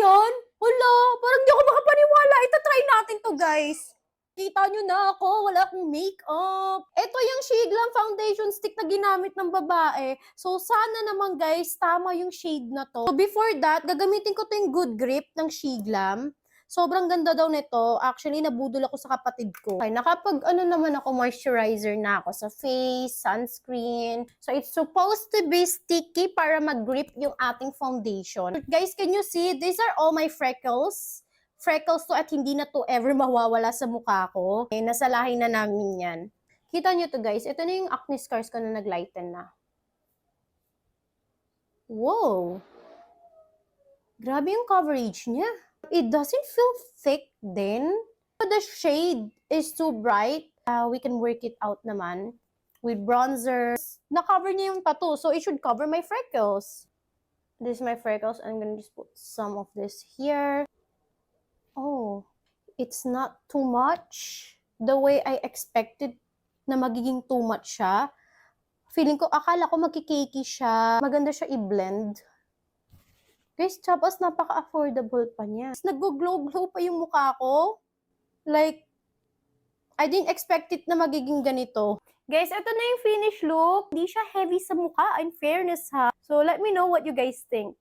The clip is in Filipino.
yan? Wala, parang di ako makapaniwala. Ito-try natin to, guys. Kita nyo na ako, wala akong makeup. Ito yung Shade Glam foundation stick na ginamit ng babae. So, sana naman guys, tama yung shade na to. So, before that, gagamitin ko to yung Good Grip ng Shade Glam. Sobrang ganda daw nito. Actually, nabudol ako sa kapatid ko. Okay, nakapag naman ako, moisturizer na ako sa face, sunscreen. So, it's supposed to be sticky para mag-grip yung ating foundation. Guys, can you see? These are all my freckles to at hindi na to ever mawawala sa mukha ko. Eh, nasalahin na namin yan. Kita nyo to guys, ito na yung acne scars ko na naglighten na. Wow! Grabe yung coverage niya. It doesn't feel thick din. The shade is too bright. We can work it out naman with bronzers. Na-cover niya yung tattoo, so it should cover my freckles. This is my freckles. I'm gonna just put some of this here. Oh, it's not too much. The way I expected na magiging too much siya. Feeling ko, akala ko magkikakey siya. Maganda siya i-blend. Guys, tapos napaka-affordable pa niya. Nag-glow-glow pa yung mukha ko. Like, I didn't expect it na magiging ganito. Guys, ito na yung finished look. Hindi siya heavy sa mukha, in fairness ha. So, let me know what you guys think.